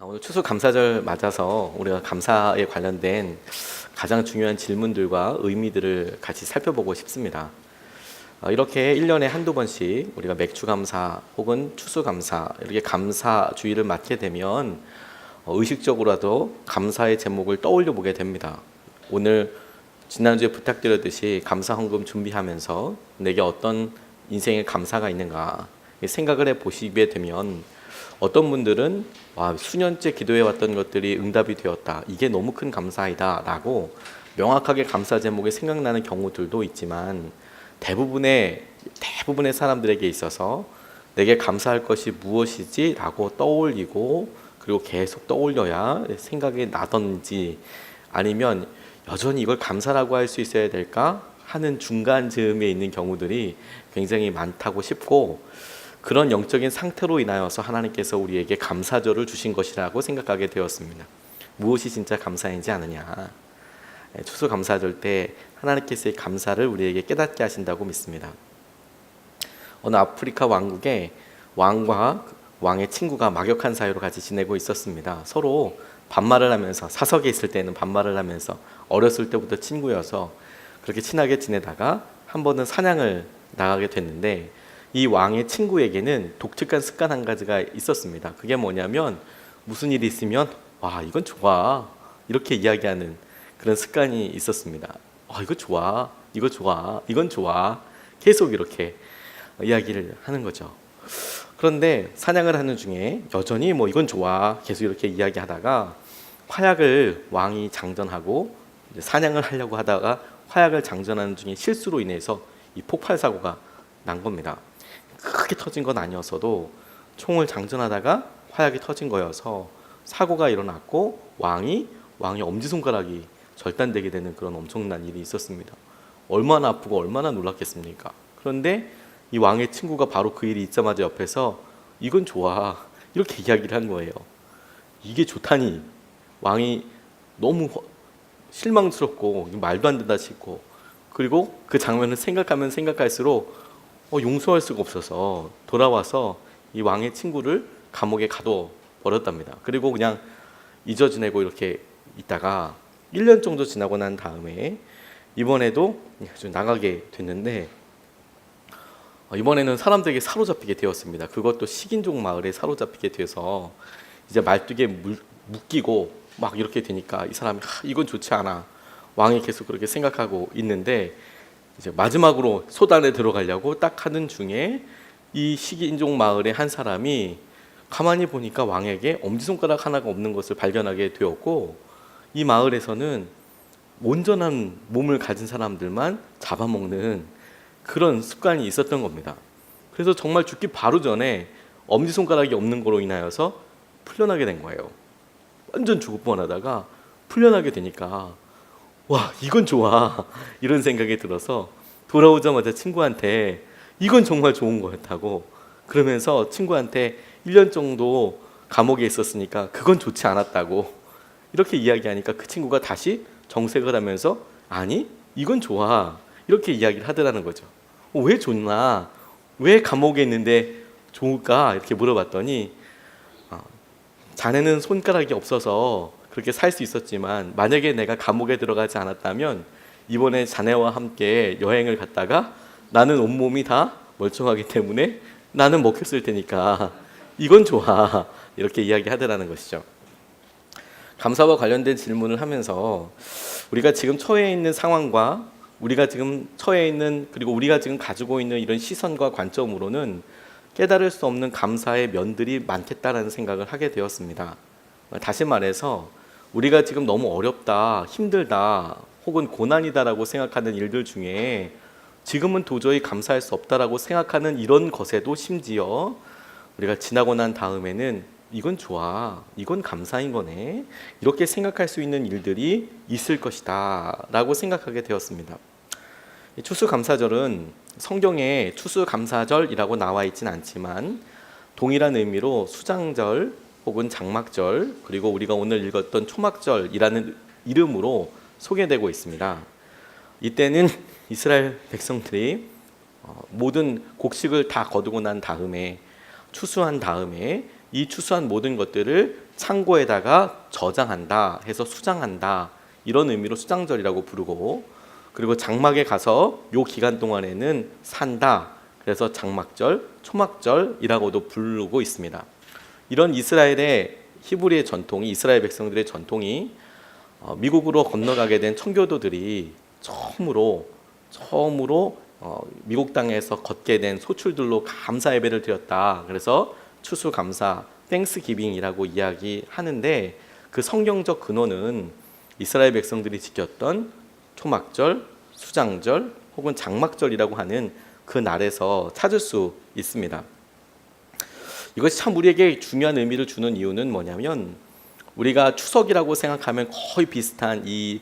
오늘 추수감사절 맞아서 우리가 감사에 관련된 가장 중요한 질문들과 의미들을 같이 살펴보고 싶습니다. 이렇게 1년에 한두 번씩 우리가 맥추감사 혹은 추수감사 이렇게 감사주의를 맡게 되면 의식적으로라도 감사의 제목을 떠올려 보게 됩니다. 오늘 지난주에 부탁드렸듯이 감사헌금 준비하면서 내게 어떤 인생의 감사가 있는가 생각을 해보시게 되면 어떤 분들은 수년째 기도해왔던 것들이 응답이 되었다. 이게 너무 큰 감사이다 라고 명확하게 감사 제목이 생각나는 경우들도 있지만 대부분의 사람들에게 있어서 내게 감사할 것이 무엇이지? 라고 떠올리고 그리고 계속 떠올려야 생각이 나던지 아니면 여전히 이걸 감사라고 할 수 있어야 될까? 하는 중간 즈음에 있는 경우들이 굉장히 많다고 싶고 그런 영적인 상태로 인하여서 하나님께서 우리에게 감사절을 주신 것이라고 생각하게 되었습니다. 무엇이 진짜 감사인지 아느냐? 추수감사절 때 하나님께서의 감사를 우리에게 깨닫게 하신다고 믿습니다. 어느 아프리카 왕국에 왕과 왕의 친구가 막역한 사이로 같이 지내고 있었습니다. 서로 반말을 하면서 사석에 있을 때는 반말을 하면서 어렸을 때부터 친구여서 그렇게 친하게 지내다가 한 번은 사냥을 나가게 됐는데 이 왕의 친구에게는 독특한 습관 한 가지가 있었습니다. 그게 뭐냐면 무슨 일이 있으면 이건 좋아 이렇게 이야기하는 그런 습관이 있었습니다. 이거 좋아, 이거 좋아, 이건 좋아 계속 이렇게 이야기를 하는 거죠. 그런데 사냥을 하는 중에 여전히 이건 좋아 계속 이렇게 이야기하다가 화약을 왕이 장전하고 사냥을 하려고 하다가 화약을 장전하는 중에 실수로 인해서 이 폭발 사고가 난 겁니다. 크게 터진 건 아니었어도 총을 장전하다가 화약이 터진 거여서 사고가 일어났고 왕의 엄지손가락이 절단되게 되는 그런 엄청난 일이 있었습니다. 얼마나 아프고 얼마나 놀랐겠습니까? 그런데 이 왕의 친구가 바로 그 일이 있자마자 옆에서 이건 좋아 이렇게 이야기를 한 거예요. 이게 좋다니. 왕이 너무 실망스럽고 말도 안 된다 싶고 그리고 그 장면을 생각하면 생각할수록 용서할 수가 없어서 돌아와서 이 왕의 친구를 감옥에 가둬 버렸답니다. 그리고 그냥 잊어 지내고 이렇게 있다가 1년 정도 지나고 난 다음에 이번에도 나가게 됐는데 이번에는 사람들에게 사로잡히게 되었습니다. 그것도 식인종 마을에 사로잡히게 돼서 이제 말뚝에 묶이고 막 이렇게 되니까 이 사람이 이건 좋지 않아. 왕이 계속 그렇게 생각하고 있는데 이제 마지막으로 소단에 들어가려고 딱 하는 중에 이 식인종 마을의 한 사람이 가만히 보니까 왕에게 엄지손가락 하나가 없는 것을 발견하게 되었고 이 마을에서는 온전한 몸을 가진 사람들만 잡아먹는 그런 습관이 있었던 겁니다. 그래서 정말 죽기 바로 전에 엄지손가락이 없는 거로 인하여서 풀려나게 된 거예요. 완전 죽을 뻔하다가 풀려나게 되니까 이건 좋아 이런 생각이 들어서 돌아오자마자 친구한테 이건 정말 좋은 거였다고 그러면서 친구한테 1년 정도 감옥에 있었으니까 그건 좋지 않았다고 이렇게 이야기하니까 그 친구가 다시 정색을 하면서 아니 이건 좋아 이렇게 이야기를 하더라는 거죠. 왜 좋나? 왜 감옥에 있는데 좋을까? 이렇게 물어봤더니 자네는 손가락이 없어서 그렇게 살 수 있었지만 만약에 내가 감옥에 들어가지 않았다면 이번에 자네와 함께 여행을 갔다가 나는 온몸이 다 멀쩡하기 때문에 나는 먹혔을 테니까 이건 좋아 이렇게 이야기하더라는 것이죠. 감사와 관련된 질문을 하면서 우리가 지금 처해 있는 상황과 우리가 지금 처해 있는 그리고 우리가 지금 가지고 있는 이런 시선과 관점으로는 깨달을 수 없는 감사의 면들이 많겠다라는 생각을 하게 되었습니다. 다시 말해서 우리가 지금 너무 어렵다, 힘들다, 혹은 고난이다라고 생각하는 일들 중에 지금은 도저히 감사할 수 없다라고 생각하는 이런 것에도 심지어 우리가 지나고 난 다음에는 이건 좋아, 이건 감사인 거네 이렇게 생각할 수 있는 일들이 있을 것이다 라고 생각하게 되었습니다. 추수감사절은 성경에 추수감사절이라고 나와 있진 않지만 동일한 의미로 수장절 혹은 장막절 그리고 우리가 오늘 읽었던 초막절이라는 이름으로 소개되고 있습니다. 이때는 이스라엘 백성들이 모든 곡식을 다 거두고 난 다음에 추수한 다음에 이 추수한 모든 것들을 창고에다가 저장한다 해서 수장한다, 이런 의미로 수장절이라고 부르고, 그리고 장막에 가서 요 기간 동안에는 산다, 그래서 장막절, 초막절이라고도 부르고 있습니다. 이런 이스라엘의 히브리의 전통이, 이스라엘 백성들의 전통이 미국으로 건너가게 된 청교도들이 처음으로 미국 땅에서 걷게 된 소출들로 감사 예배를 드렸다. 그래서 추수감사, 땡스기빙이라고 이야기하는데, 그 성경적 근원은 이스라엘 백성들이 지켰던 초막절, 수장절 혹은 장막절이라고 하는 그 날에서 찾을 수 있습니다. 이것이 참 우리에게 중요한 의미를 주는 이유는 뭐냐면, 우리가 추석이라고 생각하면 거의 비슷한 이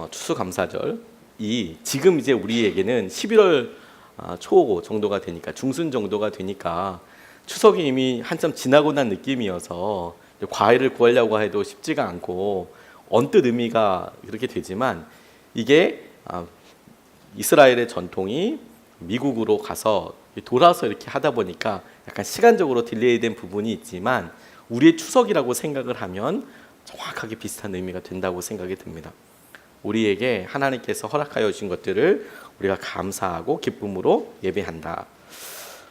추수감사절이 지금 이제 우리에게는 11월 초 정도가 되니까, 중순 정도가 되니까 추석이 이미 한참 지나고 난 느낌이어서 과일을 구하려고 해도 쉽지가 않고 언뜻 의미가 그렇게 되지만, 이게 이스라엘의 전통이 미국으로 가서 돌아서 이렇게 하다 보니까 약간 시간적으로 딜레이된 부분이 있지만, 우리의 추석이라고 생각을 하면 정확하게 비슷한 의미가 된다고 생각이 듭니다. 우리에게 하나님께서 허락하여 주신 것들을 우리가 감사하고 기쁨으로 예배한다.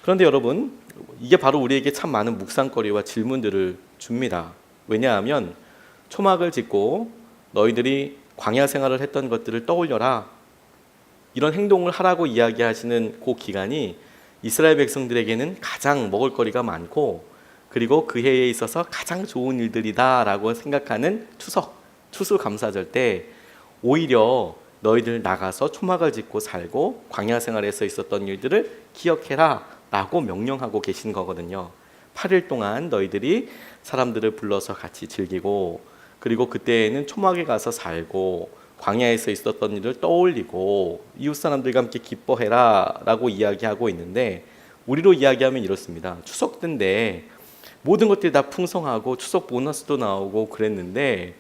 그런데 여러분, 이게 바로 우리에게 참 많은 묵상거리와 질문들을 줍니다. 왜냐하면 초막을 짓고 너희들이 광야 생활을 했던 것들을 떠올려라, 이런 행동을 하라고 이야기하시는 그 기간이 이스라엘 백성들에게는 가장 먹을거리가 많고, 그리고 그 해에 있어서 가장 좋은 일들이다라고 생각하는 추수감사절 때 오히려 너희들 나가서 초막을 짓고 살고 광야 생활에서 있었던 일들을 기억해라 라고 명령하고 계신 거거든요. 8일 동안 너희들이 사람들을 불러서 같이 즐기고, 그리고 그때에는 초막에 가서 살고 광야에서 있었던 일을 떠올리고 이웃 사람들과 함께 기뻐해라 라고 이야기하고 있는데, 우리로 이야기하면 이렇습니다. 추석 때인데 모든 것들이 다 풍성하고 추석 보너스도 나오고 그랬는데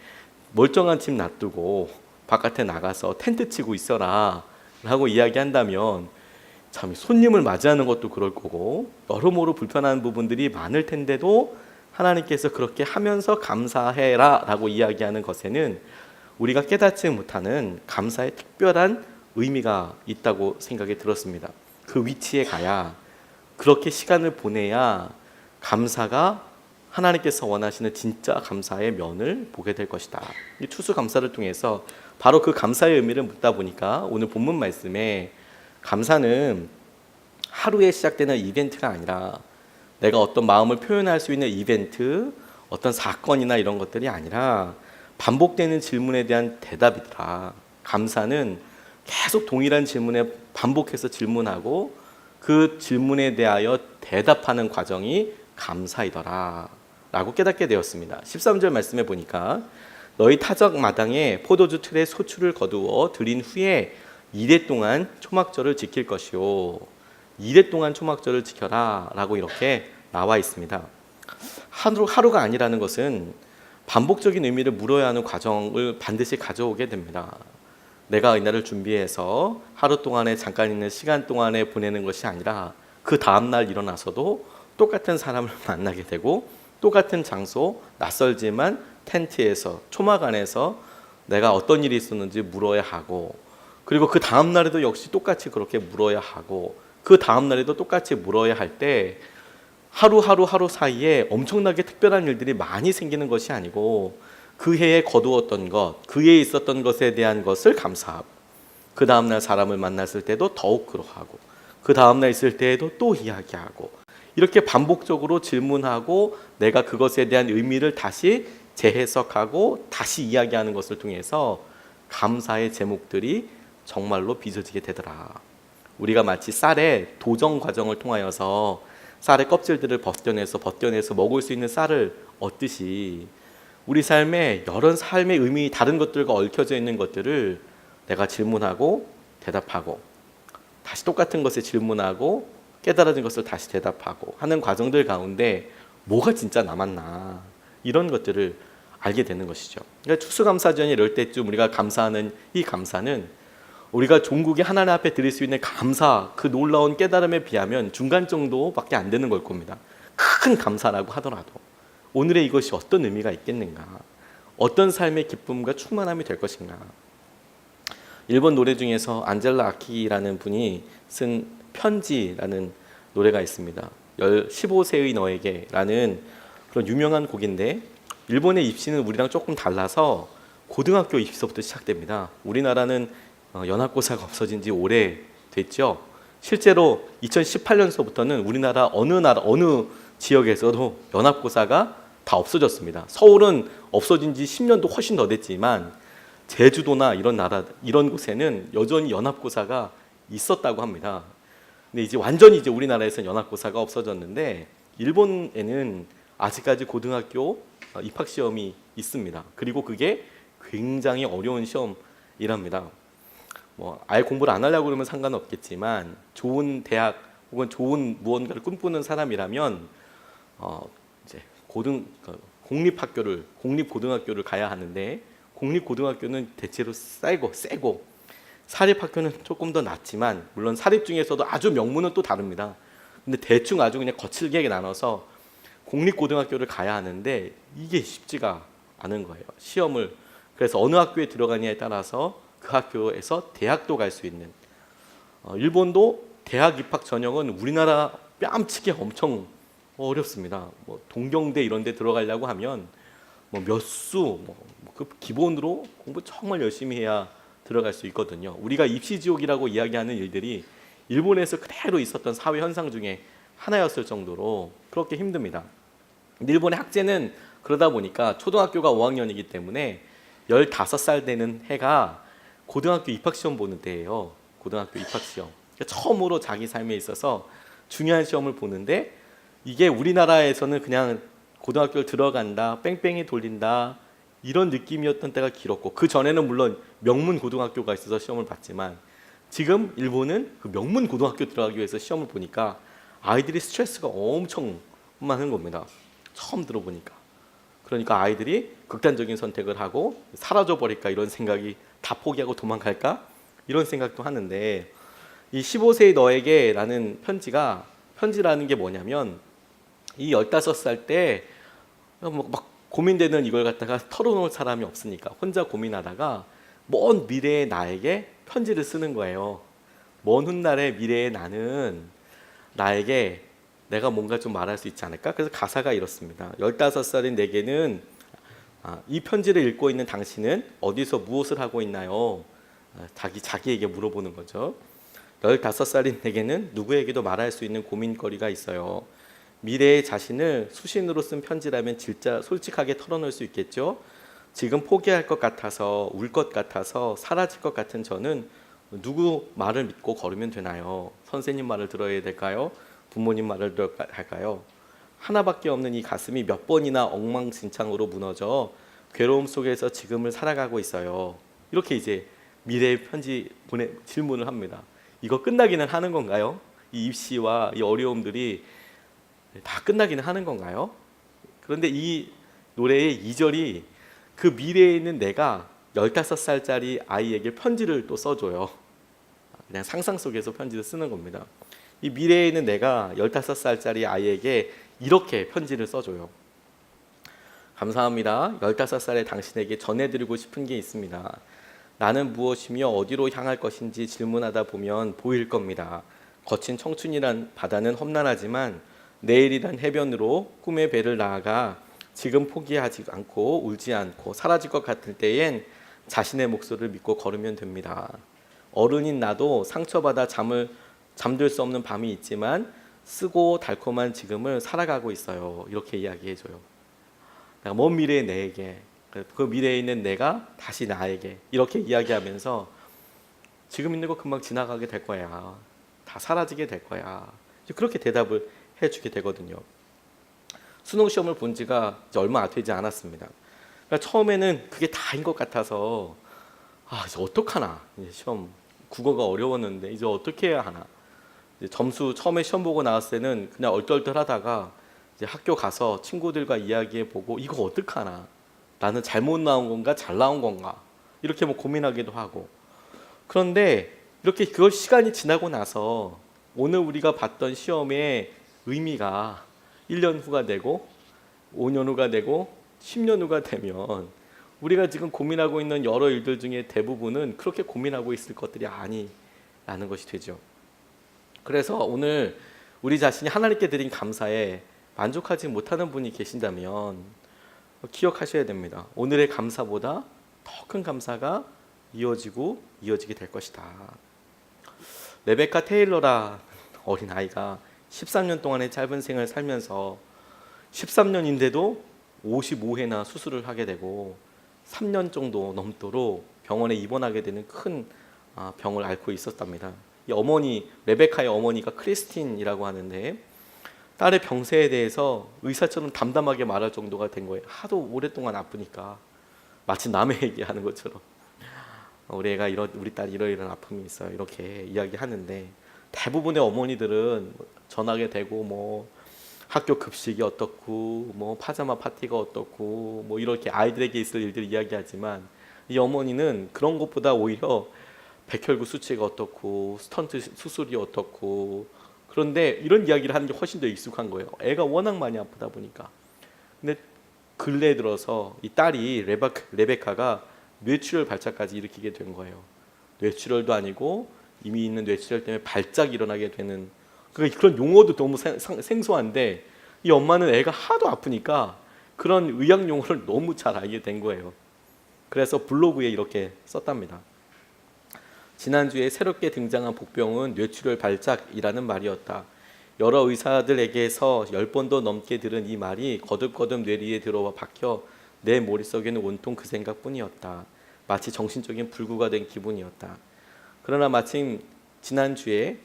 멀쩡한 집 놔두고 바깥에 나가서 텐트 치고 있어라 라고 이야기한다면, 참 손님을 맞이하는 것도 그럴 거고 여러모로 불편한 부분들이 많을 텐데도 하나님께서 그렇게 하면서 감사해라 라고 이야기하는 것에는 우리가 깨닫지 못하는 감사의 특별한 의미가 있다고 생각이 들었습니다. 그 위치에 가야, 그렇게 시간을 보내야 감사가 하나님께서 원하시는 진짜 감사의 면을 보게 될 것이다. 이 추수감사를 통해서 바로 그 감사의 의미를 묻다 보니까 오늘 본문 말씀에 감사는 하루에 시작되는 이벤트가 아니라, 내가 어떤 마음을 표현할 수 있는 이벤트, 어떤 사건이나 이런 것들이 아니라 반복되는 질문에 대한 대답이더라. 감사는 계속 동일한 질문에 반복해서 질문하고 그 질문에 대하여 대답하는 과정이 감사이더라 라고 깨닫게 되었습니다. 13절 말씀에 보니까 너희 타작 마당에 포도주 틀에 소출을 거두어 들인 후에 이래 동안 초막절을 지킬 것이요, 이래 동안 초막절을 지켜라 라고 이렇게 나와 있습니다. 하루가 아니라는 것은 반복적인 의미를 물어야 하는 과정을 반드시 가져오게 됩니다. 내가 이날을 준비해서 하루 동안에 잠깐 있는 시간 동안에 보내는 것이 아니라 그 다음날 일어나서도 똑같은 사람을 만나게 되고, 똑같은 장소, 낯설지만 텐트에서, 초막 안에서 내가 어떤 일이 있었는지 물어야 하고, 그리고 그 다음날에도 역시 똑같이 그렇게 물어야 하고, 그 다음날에도 똑같이 물어야 할 때 하루 사이에 엄청나게 특별한 일들이 많이 생기는 것이 아니고, 그 해에 거두었던 것, 그 해에 있었던 것에 대한 것을 감사하고, 그 다음날 사람을 만났을 때도 더욱 그러하고, 그 다음날 있을 때에도 또 이야기하고, 이렇게 반복적으로 질문하고 내가 그것에 대한 의미를 다시 재해석하고 다시 이야기하는 것을 통해서 감사의 제목들이 정말로 빚어지게 되더라. 우리가 마치 쌀의 도정 과정을 통하여서 쌀의 껍질들을 벗겨내서 먹을 수 있는 쌀을 얻듯이, 우리 삶에 여러 삶의 의미, 다른 것들과 얽혀져 있는 것들을 내가 질문하고 대답하고, 다시 똑같은 것에 질문하고 깨달아진 것을 다시 대답하고 하는 과정들 가운데 뭐가 진짜 남았나, 이런 것들을 알게 되는 것이죠. 그러니까 추수감사전이 이럴 때쯤 우리가 감사하는 이 감사는 우리가 종국에 하나님 앞에 드릴 수 있는 감사, 그 놀라운 깨달음에 비하면 중간 정도밖에 안 되는 걸 겁니다. 큰 감사라고 하더라도. 오늘의 이것이 어떤 의미가 있겠는가? 어떤 삶의 기쁨과 충만함이 될 것인가? 일본 노래 중에서 안젤라 아키라는 분이 쓴 편지라는 노래가 있습니다. 15세의 너에게라는 그런 유명한 곡인데, 일본의 입시는 우리랑 조금 달라서 고등학교 입시서부터 시작됩니다. 우리나라는 연합고사가 없어진 지 오래 됐죠. 실제로 2018년서부터는 우리나라 어느 지역에서도 연합고사가 다 없어졌습니다. 서울은 없어진 지 10년도 훨씬 더 됐지만 제주도나 이런 곳에는 여전히 연합고사가 있었다고 합니다. 근데 이제 완전히 우리나라에서는 연합고사가 없어졌는데, 일본에는 아직까지 고등학교 입학 시험이 있습니다. 그리고 그게 굉장히 어려운 시험이랍니다. 아예 공부를 안 하려고 그러면 상관없겠지만, 좋은 대학 혹은 좋은 무언가를 꿈꾸는 사람이라면 이제 공립고등학교를 가야 하는데, 공립고등학교는 대체로 세고 사립학교는 조금 더 낫지만, 물론 사립 중에서도 아주 명문은 또 다릅니다. 근데 대충 아주 그냥 거칠게 나눠서 공립고등학교를 가야 하는데 이게 쉽지가 않은 거예요. 시험을. 그래서 어느 학교에 들어가냐에 따라서 그 학교에서 대학도 갈 수 있는, 일본도 대학 입학 전형은 우리나라 뺨치게 엄청 어렵습니다. 동경대 이런 데 들어가려고 하면 그 기본으로 공부 정말 열심히 해야 들어갈 수 있거든요. 우리가 입시 지옥이라고 이야기하는 일들이 일본에서 그대로 있었던 사회 현상 중에 하나였을 정도로 그렇게 힘듭니다. 일본의 학제는 그러다 보니까 초등학교가 5학년이기 때문에 15살 되는 해가 고등학교 입학시험 보는 때예요. 고등학교 입학시험. 그러니까 처음으로 자기 삶에 있어서 중요한 시험을 보는데, 이게 우리나라에서는 그냥 고등학교를 들어간다, 뺑뺑이 돌린다 이런 느낌이었던 때가 길었고, 그 전에는 물론 명문 고등학교가 있어서 시험을 봤지만, 지금 일본은 그 명문 고등학교 들어가기 위해서 시험을 보니까 아이들이 스트레스가 엄청 많은 겁니다. 처음 들어보니까. 그러니까 아이들이 극단적인 선택을 하고 사라져버릴까 이런 생각이, 다 포기하고 도망갈까 이런 생각도 하는데, 이 15세의 너에게라는 편지라는 게 뭐냐면, 이 15살 때 막 고민되는 이걸 갖다가 털어놓을 사람이 없으니까 혼자 고민하다가 먼 미래의 나에게 편지를 쓰는 거예요. 먼 훗날의 미래의 나는 나에게 내가 뭔가 좀 말할 수 있지 않을까? 그래서 가사가 이렇습니다. 15살인 내게는, 이 편지를 읽고 있는 당신은 어디서 무엇을 하고 있나요? 자기에게 물어보는 거죠. 15살인 내게는 누구에게도 말할 수 있는 고민거리가 있어요. 미래의 자신을 수신으로 쓴 편지라면 진짜 솔직하게 털어놓을 수 있겠죠. 지금 포기할 것 같아서, 울 것 같아서, 사라질 것 같은 저는 누구 말을 믿고 걸으면 되나요? 선생님 말을 들어야 될까요? 부모님 말을 들어야 할까요? 하나밖에 없는 이 가슴이 몇 번이나 엉망진창으로 무너져 괴로움 속에서 지금을 살아가고 있어요. 이렇게 이제 미래의 편지 질문을 합니다. 이거 끝나기는 하는 건가요? 이 입시와 이 어려움들이 다 끝나기는 하는 건가요? 그런데 이 노래의 2절이 그 미래에 있는 내가 15살짜리 아이에게 편지를 또 써줘요. 그냥 상상 속에서 편지를 쓰는 겁니다. 이 미래에 있는 내가 15살짜리 아이에게 이렇게 편지를 써줘요. 감사합니다. 15살의 당신에게 전해드리고 싶은 게 있습니다. 나는 무엇이며 어디로 향할 것인지 질문하다 보면 보일 겁니다. 거친 청춘이란 바다는 험난하지만 내일이란 해변으로 꿈의 배를 나아가 지금 포기하지 않고 울지 않고 사라질 것 같을 때엔 자신의 목소리를 믿고 걸으면 됩니다. 어른인 나도 상처받아 잠들 수 없는 밤이 있지만 쓰고 달콤한 지금을 살아가고 있어요. 이렇게 이야기해줘요. 먼 미래의 내에게, 그 미래에 있는 내가 다시 나에게 이렇게 이야기하면서 지금 있는 거 금방 지나가게 될 거야. 다 사라지게 될 거야. 그렇게 대답을 해주게 되거든요. 수능 시험을 본 지가 이제 얼마 되지 않았습니다. 그러니까 처음에는 그게 다인 것 같아서 이제 어떡하나, 이제 시험 국어가 어려웠는데 이제 어떻게 해야 하나. 이제 점수 처음에 시험 보고 나왔을 때는 그냥 얼떨떨하다가 이제 학교 가서 친구들과 이야기해 보고 이거 어떡하나, 나는 잘못 나온 건가 잘 나온 건가 이렇게 고민하기도 하고. 그런데 이렇게 그걸 시간이 지나고 나서 오늘 우리가 봤던 시험의 의미가 1년 후가 되고 5년 후가 되고 10년 후가 되면 우리가 지금 고민하고 있는 여러 일들 중에 대부분은 그렇게 고민하고 있을 것들이 아니라는 것이 되죠. 그래서 오늘 우리 자신이 하나님께 드린 감사에 만족하지 못하는 분이 계신다면 기억하셔야 됩니다. 오늘의 감사보다 더 큰 감사가 이어지게 될 것이다. 레베카 테일러라 어린아이가 13년 동안의 짧은 생을 살면서 13년인데도 55회나 수술을 하게 되고 3년 정도 넘도록 병원에 입원하게 되는 큰 병을 앓고 있었답니다. 이 어머니, 레베카의 어머니가 크리스틴이라고 하는데 딸의 병세에 대해서 의사처럼 담담하게 말할 정도가 된 거예요. 하도 오랫동안 아프니까 마치 남의 얘기하는 것처럼 우리 딸 이러이러한 아픔이 있어요. 이렇게 이야기하는데 대부분의 어머니들은 전하게 되고 뭐 학교 급식이 어떻고 뭐 파자마 파티가 어떻고 뭐 이렇게 아이들에게 있을 일들을 이야기하지만 이 어머니는 그런 것보다 오히려 백혈구 수치가 어떻고 스턴트 수술이 어떻고 그런데 이런 이야기를 하는 게 훨씬 더 익숙한 거예요. 애가 워낙 많이 아프다 보니까. 근데 근래 들어서 이 딸이 레베카가 뇌출혈 발작까지 일으키게 된 거예요. 뇌출혈도 아니고 이미 있는 뇌출혈 때문에 발작이 일어나게 되는 그런 용어도 너무 생소한데 이 엄마는 애가 하도 아프니까 그런 의학 용어를 너무 잘 알게 된 거예요. 그래서 블로그에 이렇게 썼답니다. 지난주에 새롭게 등장한 복병은 뇌출혈 발작이라는 말이었다. 여러 의사들에게서 10번도 넘게 들은 이 말이 거듭거듭 뇌리에 들어와 박혀 내 머릿속에는 온통 그 생각뿐이었다. 마치 정신적인 불구가 된 기분이었다. 그러나 마침 지난주에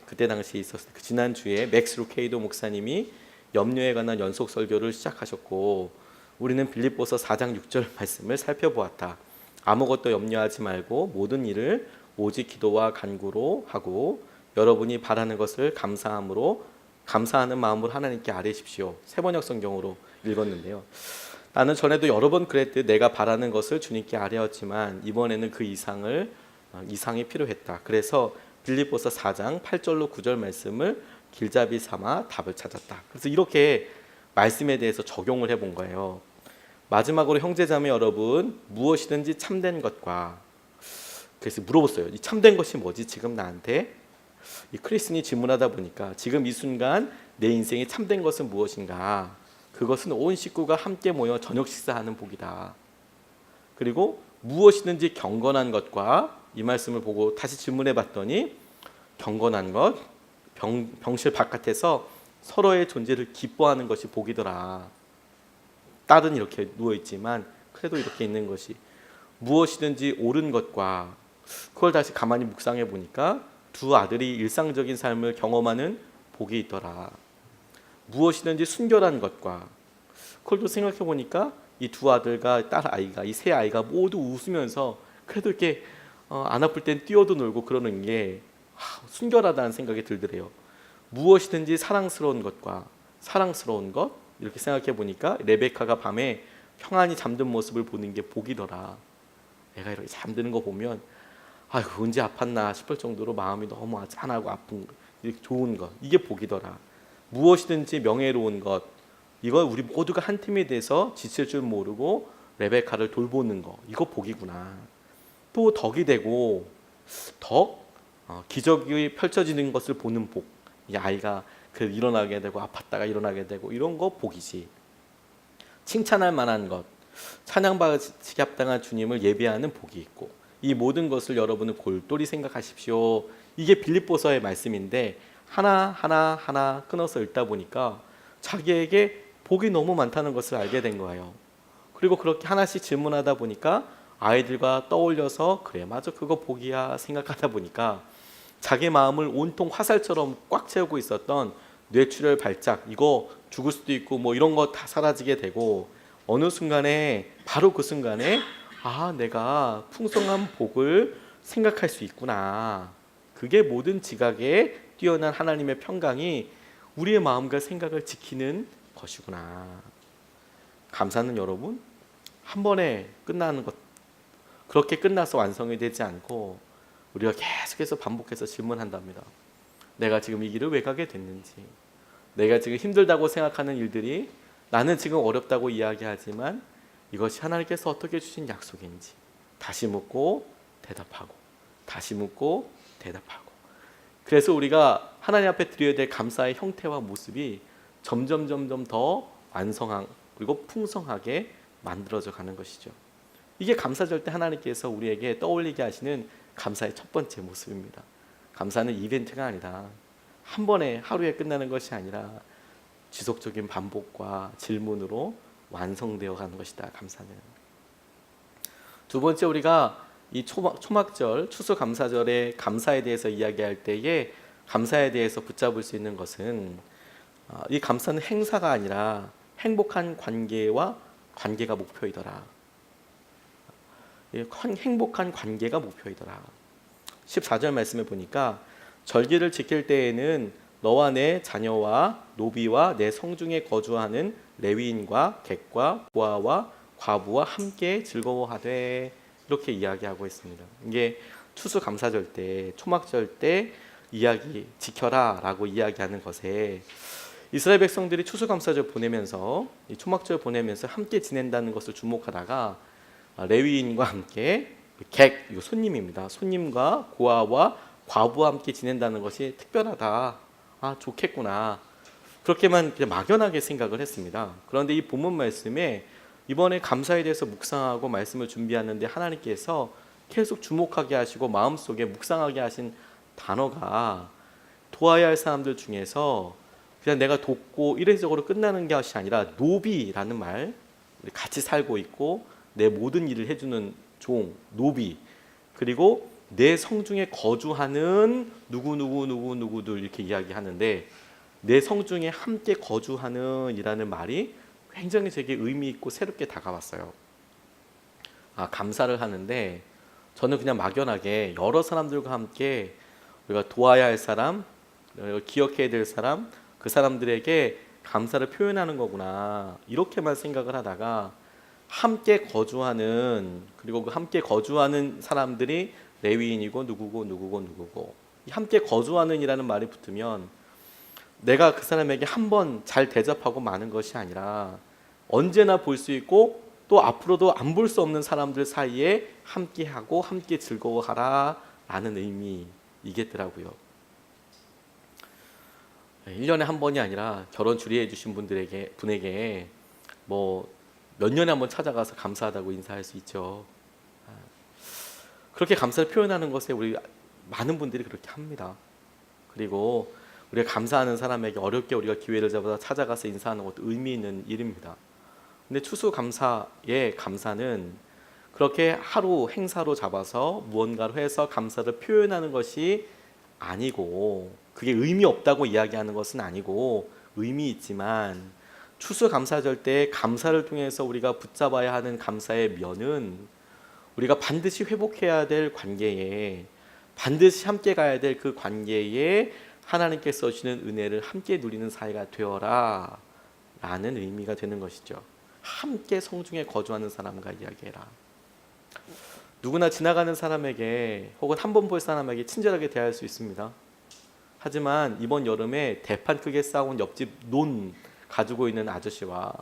맥스 루케이도 목사님이 염려에 관한 연속 설교를 시작하셨고 우리는 빌립보서 4장 6절 말씀을 살펴보았다. 아무것도 염려하지 말고 모든 일을 오직 기도와 간구로 하고 여러분이 바라는 것을 감사하는 마음으로 하나님께 아뢰십시오. 새번역 성경으로 읽었는데요. 나는 전에도 여러 번 그랬듯 내가 바라는 것을 주님께 아뢰었지만 이번에는 그 이상이 필요했다. 그래서 빌립보서 4장 8절로 9절 말씀을 길잡이 삼아 답을 찾았다. 그래서 이렇게 말씀에 대해서 적용을 해본 거예요. 마지막으로 형제자매 여러분, 무엇이든지 참된 것과 그래서 물어봤어요. 이 참된 것이 뭐지? 지금 나한테 이 크리스틴이 질문하다 보니까 지금 이 순간 내 인생에 참된 것은 무엇인가? 그것은 온 식구가 함께 모여 저녁 식사하는 복이다. 그리고 무엇이든지 경건한 것과 이 말씀을 보고 다시 질문해 봤더니 경건한 것, 병실 바깥에서 서로의 존재를 기뻐하는 것이 복이더라. 딸은 이렇게 누워있지만 그래도 이렇게 있는 것이 무엇이든지 옳은 것과 그걸 다시 가만히 묵상해 보니까 두 아들이 일상적인 삶을 경험하는 복이 있더라. 무엇이든지 순결한 것과 그걸 또 생각해 보니까 이 두 아들과 딸 아이가 이 세 아이가 모두 웃으면서 그래도 이렇게 안 아플 땐 뛰어도 놀고 그러는 게 순결하다는 생각이 들더래요. 무엇이든지 사랑스러운 것과 사랑스러운 것 이렇게 생각해 보니까 레베카가 밤에 평안히 잠든 모습을 보는 게 복이더라. 애가 이렇게 잠드는 거 보면 아이고 언제 아팠나 싶을 정도로 마음이 너무 짠하고 아픈 거, 이렇게 좋은 것 이게 복이더라. 무엇이든지 명예로운 것 이거 우리 모두가 한 팀이 돼서 지칠 줄 모르고 레베카를 돌보는 거 이거 복이구나. 또 덕이 되고 기적이 펼쳐지는 것을 보는 복. 이 아이가 일어나게 되고 아팠다가 일어나게 되고 이런 거 복이지. 칭찬할 만한 것, 찬양받으시기 합당한 주님을 예배하는 복이 있고 이 모든 것을 여러분은 골똘히 생각하십시오. 이게 빌립보서의 말씀인데 하나 끊어서 읽다 보니까 자기에게 복이 너무 많다는 것을 알게 된 거예요. 그리고 그렇게 하나씩 질문하다 보니까 아이들과 떠올려서 그래 맞아 그거 복이야 생각하다 보니까 자기 마음을 온통 화살처럼 꽉 채우고 있었던 뇌출혈 발작 이거 죽을 수도 있고 뭐 이런 거 다 사라지게 되고 어느 순간에 바로 그 순간에 내가 풍성한 복을 생각할 수 있구나. 그게 모든 지각에 뛰어난 하나님의 평강이 우리의 마음과 생각을 지키는 것이구나. 감사는 여러분 한 번에 끝나는 것 그렇게 끝나서 완성이 되지 않고 우리가 계속해서 반복해서 질문한답니다. 내가 지금 이 길을 왜 가게 됐는지 내가 지금 힘들다고 생각하는 일들이 나는 지금 어렵다고 이야기하지만 이것이 하나님께서 어떻게 주신 약속인지 다시 묻고 대답하고 다시 묻고 대답하고. 그래서 우리가 하나님 앞에 드려야 될 감사의 형태와 모습이 점점 더 완성한 그리고 풍성하게 만들어져 가는 것이죠. 이게 감사절 때 하나님께서 우리에게 떠올리게 하시는 감사의 첫 번째 모습입니다. 감사는 이벤트가 아니다. 한 번에 하루에 끝나는 것이 아니라 지속적인 반복과 질문으로 완성되어 가는 것이다. 감사는. 두 번째, 우리가 이 초막절 추수감사절의 감사에 대해서 이야기할 때에 감사에 대해서 붙잡을 수 있는 것은 이 감사는 행사가 아니라 행복한 관계와 관계가 목표이더라. 행복한 관계가 목표이더라. 14절 말씀에 보니까 절기를 지킬 때에는 너와 내 자녀와 노비와 내 성중에 거주하는 레위인과 객과 고아와 과부와 함께 즐거워하되, 이렇게 이야기하고 있습니다. 이게 추수감사절 때, 초막절 때 이야기 지켜라 라고 이야기하는 것에 이스라엘 백성들이 추수감사절 보내면서 이 초막절 보내면서 함께 지낸다는 것을 주목하다가 레위인과 함께 객, 이거 손님입니다. 손님과 고아와 과부와 함께 지낸다는 것이 특별하다. 좋겠구나. 그렇게만 그냥 막연하게 생각을 했습니다. 그런데 이 본문 말씀에 이번에 감사에 대해서 묵상하고 말씀을 준비하는데 하나님께서 계속 주목하게 하시고 마음속에 묵상하게 하신 단어가 도와야 할 사람들 중에서 그냥 내가 돕고 이례적으로 끝나는 것이 아니라 노비라는 말, 같이 살고 있고 내 모든 일을 해주는 종, 노비, 그리고 내 성중에 거주하는 누구누구들 이렇게 이야기하는데 내 성중에 함께 거주하는 이라는 말이 굉장히 제게 의미 있고 새롭게 다가왔어요. 감사를 하는데 저는 그냥 막연하게 여러 사람들과 함께 우리가 도와야 할 사람, 기억해야 될 사람, 그 사람들에게 감사를 표현하는 거구나 이렇게만 생각을 하다가 함께 거주하는, 그리고 그 함께 거주하는 사람들이 레위인이고 누구고 함께 거주하는 이라는 말이 붙으면 내가 그 사람에게 한 번 잘 대접하고 마는 것이 아니라 언제나 볼 수 있고 또 앞으로도 안 볼 수 없는 사람들 사이에 함께하고 함께 즐거워하라 라는 의미이겠더라고요. 1년에 한 번이 아니라 결혼 주례해 주신 분에게 몇 년에 한 번 찾아가서 감사하다고 인사할 수 있죠. 그렇게 감사를 표현하는 것에 우리 많은 분들이 그렇게 합니다. 그리고 우리가 감사하는 사람에게 어렵게 우리가 기회를 잡아서 찾아가서 인사하는 것도 의미 있는 일입니다. 근데 추수감사의 감사는 그렇게 하루 행사로 잡아서 무언가를 해서 감사를 표현하는 것이 아니고, 그게 의미 없다고 이야기하는 것은 아니고 의미 있지만, 추수감사절 때 감사를 통해서 우리가 붙잡아야 하는 감사의 면은 우리가 반드시 회복해야 될 관계에, 반드시 함께 가야 될 그 관계에 하나님께서 주시는 은혜를 함께 누리는 사이가 되어라 라는 의미가 되는 것이죠. 함께 성중에 거주하는 사람과 이야기해라. 누구나 지나가는 사람에게 혹은 한 번 볼 사람에게 친절하게 대할 수 있습니다. 하지만 이번 여름에 대판 크게 싸운 옆집 논 가지고 있는 아저씨와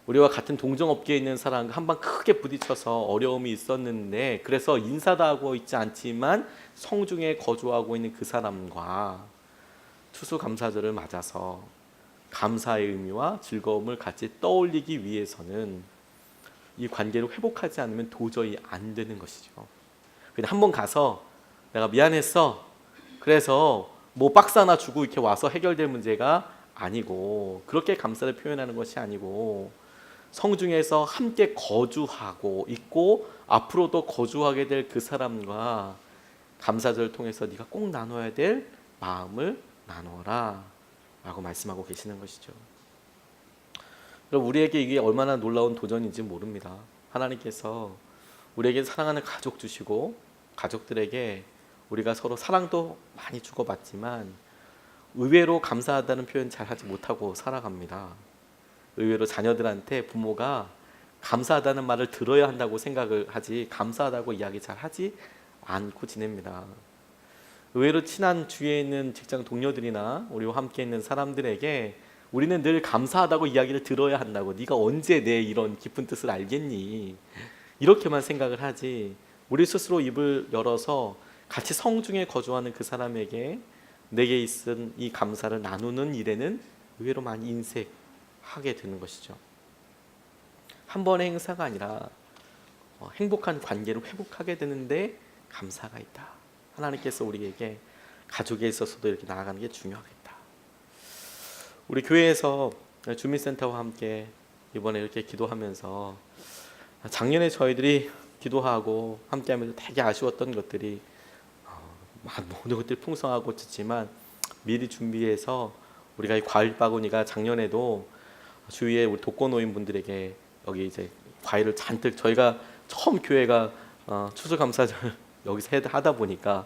우리와 같은 동종업계에 있는 사람과 한 번 크게 부딪혀서 어려움이 있었는데, 그래서 인사도 하고 있지 않지만 성중에 거주하고 있는 그 사람과 추수감사절을 맞아서 감사의 의미와 즐거움을 같이 떠올리기 위해서는 이 관계를 회복하지 않으면 도저히 안 되는 것이죠. 그냥 한 번 가서 내가 미안했어, 그래서 박스 하나 주고 이렇게 와서 해결될 문제가 아니고, 그렇게 감사를 표현하는 것이 아니고, 성중에서 함께 거주하고 있고 앞으로도 거주하게 될 그 사람과 감사절을 통해서 네가 꼭 나눠야 될 마음을 나누어라 라고 말씀하고 계시는 것이죠. 그럼 우리에게 이게 얼마나 놀라운 도전인지 모릅니다. 하나님께서 우리에게 사랑하는 가족 주시고, 가족들에게 우리가 서로 사랑도 많이 주고받지만 의외로 감사하다는 표현 잘 하지 못하고 살아갑니다. 의외로 자녀들한테 부모가 감사하다는 말을 들어야 한다고 생각을 하지 감사하다고 이야기 잘 하지 않고 지냅니다. 의외로 친한 주위에 있는 직장 동료들이나 우리와 함께 있는 사람들에게 우리는 늘 감사하다고 이야기를 들어야 한다고. 네가 언제 내 이런 깊은 뜻을 알겠니? 이렇게만 생각을 하지. 우리 스스로 입을 열어서 같이 성중에 거주하는 그 사람에게 내게 있은 이 감사를 나누는 일에는 의외로 많이 인색하게 되는 것이죠. 한 번의 행사가 아니라 행복한 관계를 회복하게 되는데 감사가 있다. 하나님께서 우리에게 가족에 있어서도 이렇게 나아가는 게 중요하겠다. 우리 교회에서 주민센터와 함께 이번에 이렇게 기도하면서 작년에 저희들이 기도하고 함께하면서 되게 아쉬웠던 것들이 모든 것들이 풍성하고 좋지만 미리 준비해서 우리가 이 과일 바구니가 작년에도 주위에 우리 독거노인분들에게 여기 이제 과일을 잔뜩 저희가 처음 교회가 추수감사절 여기서 하다 보니까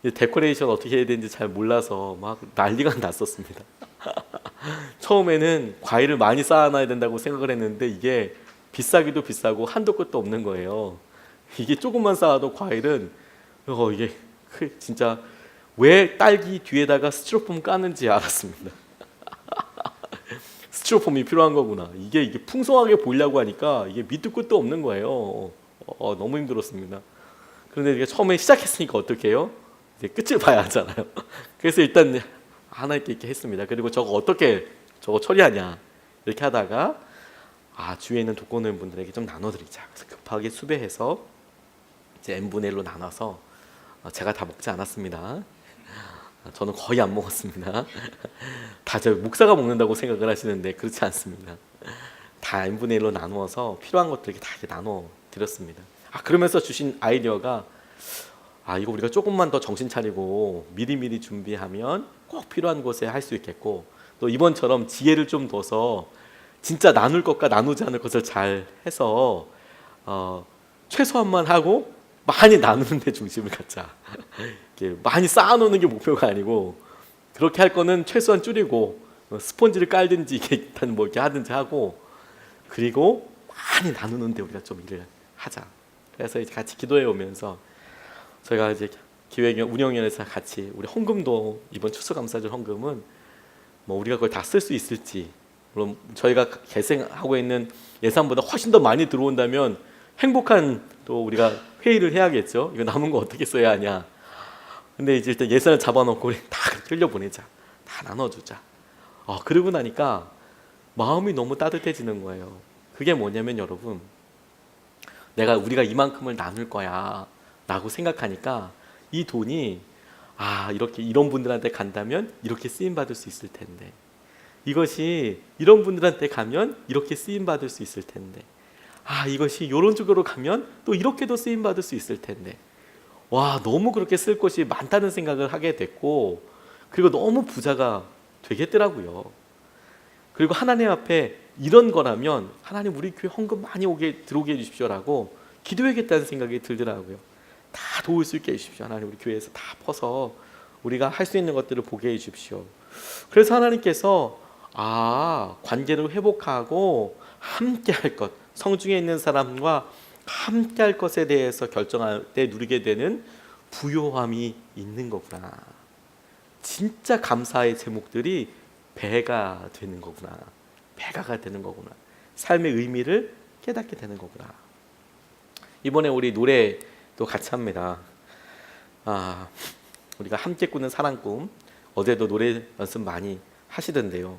데코레이션 어떻게 해야 되는지 잘 몰라서 막 난리가 났었습니다. 처음에는 과일을 많이 쌓아놔야 된다고 생각을 했는데 이게 비싸기도 비싸고 한도 끝도 없는 거예요. 이게 조금만 쌓아도 과일은 이게 진짜 왜 딸기 뒤에다가 스티로폼 까는지 알았습니다. 스티로폼이 필요한 거구나. 이게 풍성하게 보이려고 하니까 이게 밑도 끝도 없는 거예요. 너무 힘들었습니다. 그런데 이게 처음에 시작했으니까 어떻게 해요? 이제 끝을 봐야 하잖아요. 그래서 일단 하나 이렇게 했습니다. 그리고 어떻게 처리하냐 이렇게 하다가 주위에 있는 독거노인 분들에게 좀 나눠드리자. 그래서 급하게 수배해서 이제 n분의 1로 나눠서 제가 다 먹지 않았습니다. 저는 거의 안 먹었습니다. 다 저 목사가 먹는다고 생각을 하시는데 그렇지 않습니다. 다 n분의 1로 나누어서 필요한 것들 다 이렇게 나눠 드렸습니다. 그러면서 주신 아이디어가 이거 우리가 조금만 더 정신 차리고 미리미리 준비하면 꼭 필요한 곳에 할 수 있겠고, 또 이번처럼 지혜를 좀 둬서 진짜 나눌 것과 나누지 않을 것을 잘 해서 최소한만 하고 많이 나누는 데 중심을 갖자. 이렇게 많이 쌓아놓는 게 목표가 아니고 그렇게 할 거는 최소한 줄이고 스펀지를 깔든지 일단 뭐 이렇게 하든지 하고, 그리고 많이 나누는데 우리가 좀 일을 하자. 그래서 이제 같이 기도해 오면서 저희가 이제 기획 운영위원회에서 같이 우리 헌금도 이번 추수감사절 헌금은 뭐 우리가 그걸 다 쓸 수 있을지, 물론 저희가 계획하고 있는 예산보다 훨씬 더 많이 들어온다면 행복한 또 우리가 회의를 해야겠죠. 이거 남은 거 어떻게 써야 하냐. 근데 이제 일단 예산을 잡아놓고 우리 다 흘려보내자. 다 나눠주자. 그러고 나니까 마음이 너무 따뜻해지는 거예요. 그게 뭐냐면 여러분, 우리가 이만큼을 나눌 거야 라고 생각하니까 이 돈이 이렇게 이런 분들한테 간다면 이렇게 쓰임받을 수 있을 텐데, 이것이 이런 분들한테 가면 이렇게 쓰임받을 수 있을 텐데, 이것이 이런 쪽으로 가면 또 이렇게도 쓰임받을 수 있을 텐데, 너무 그렇게 쓸 것이 많다는 생각을 하게 됐고, 그리고 너무 부자가 되겠더라고요. 그리고 하나님 앞에 이런 거라면 하나님 우리 교회 헌금 많이 들어오게 해주십시오라고 기도해야겠다는 생각이 들더라고요. 다 도울 수 있게 해주십시오. 하나님 우리 교회에서 다 퍼서 우리가 할 수 있는 것들을 보게 해주십시오. 그래서 하나님께서 관계를 회복하고 함께 할 것, 성중에 있는 사람과 함께 할 것에 대해서 결정할 때 누리게 되는 부요함이 있는 거구나. 진짜 감사의 제목들이 배가 되는 거구나. 배가가 되는 거구나. 삶의 의미를 깨닫게 되는 거구나. 이번에 우리 노래도 같이 합니다. 우리가 함께 꾸는 사랑꿈, 어제도 노래 연습 많이 하시던데요.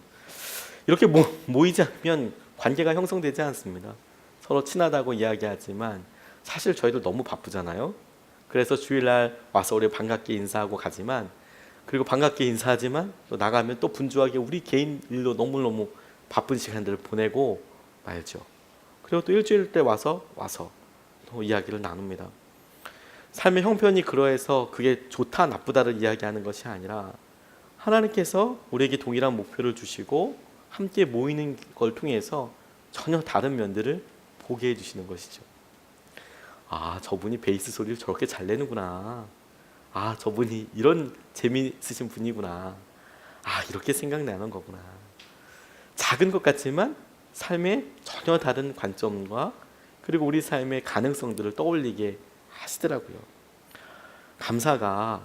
이렇게 모이지 않으면 관계가 형성되지 않습니다. 서로 친하다고 이야기하지만 사실 저희도 너무 바쁘잖아요. 그래서 주일날 와서 우리 반갑게 인사하고 가지만, 그리고 반갑게 인사하지만 또 나가면 또 분주하게 우리 개인 일로 너무너무 바쁜 시간들을 보내고 말죠. 그리고 또 일주일 때 와서 또 이야기를 나눕니다. 삶의 형편이 그러해서 그게 좋다 나쁘다를 이야기하는 것이 아니라 하나님께서 우리에게 동일한 목표를 주시고 함께 모이는 걸 통해서 전혀 다른 면들을 보게 해주시는 것이죠. 저분이 베이스 소리를 저렇게 잘 내는구나. 저분이 이런 재미있으신 분이구나. 이렇게 생각나는 거구나. 작은 것 같지만 삶의 전혀 다른 관점과 그리고 우리 삶의 가능성들을 떠올리게 하시더라고요. 감사가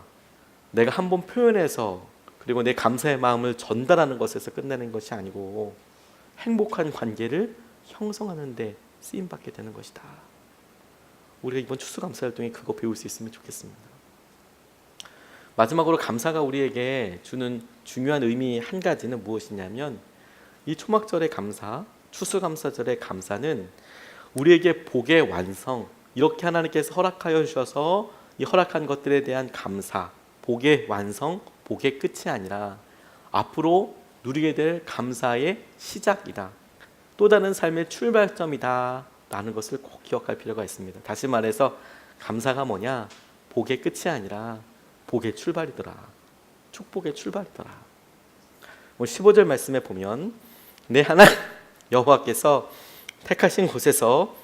내가 한번 표현해서, 그리고 그리고 내 감사의 마음을 전달하는 것에서 끝내는 것이 아니고 행복한 관계를 형성하는 데 쓰임받게 되는 것이다. 우리가 이번 추수감사활동에 그거 배울 수 있으면 좋겠습니다. 마지막으로 감사가 우리에게 주는 중요한 의미 한 가지는 무엇이냐면 이 초막절의 감사, 추수감사절의 감사는 우리에게 복의 완성, 이렇게 하나님께서 허락하여 주셔서 이 허락한 것들에 대한 감사, 복의 완성, 복의 끝이 아니라 앞으로 누리게 될 감사의 시작이다. 또 다른 삶의 출발점이다 라는 것을 꼭 기억할 필요가 있습니다. 다시 말해서 감사가 뭐냐? 복의 끝이 아니라 복의 출발이더라. 축복의 출발이더라. 15절 말씀에 보면 내 하나님 여호와께서 택하신 곳에서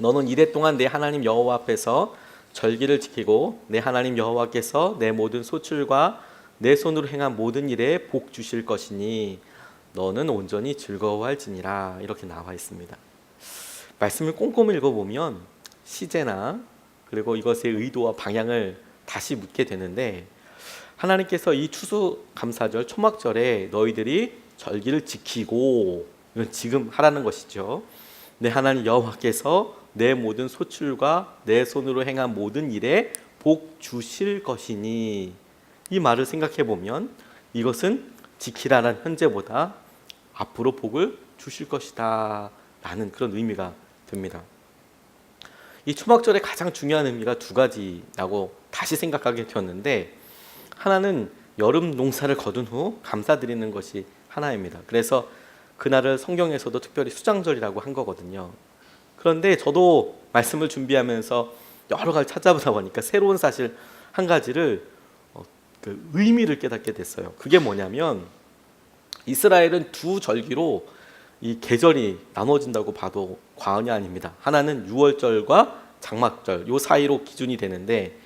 너는 이래 동안 내 하나님 여호와 앞에서 절기를 지키고 내 하나님 여호와께서 내 모든 소출과 내 손으로 행한 모든 일에 복 주실 것이니 너는 온전히 즐거워할지니라. 이렇게 나와 있습니다. 말씀을 꼼꼼히 읽어보면 시제나 그리고 이것의 의도와 방향을 다시 묻게 되는데 하나님께서 이 추수감사절 초막절에 너희들이 절기를 지키고, 이건 지금 하라는 것이죠. 내 하나님 여호와께서 내 모든 소출과 내 손으로 행한 모든 일에 복 주실 것이니, 이 말을 생각해 보면 이것은 지키라는 현재보다 앞으로 복을 주실 것이다 라는 그런 의미가 듭니다. 이 초막절의 가장 중요한 의미가 두 가지라고 다시 생각하게 되었는데, 하나는 여름 농사를 거둔 후 감사드리는 것이 하나입니다. 그래서 그날을 성경에서도 특별히 수장절이라고 한 거거든요. 그런데 저도 말씀을 준비하면서 여러 가지 찾아보다 보니까 새로운 사실 한 가지를 그 의미를 깨닫게 됐어요. 그게 뭐냐면 이스라엘은 두 절기로 이 계절이 나눠진다고 봐도 과언이 아닙니다. 하나는 유월절과 장막절, 요 사이로 기준이 되는데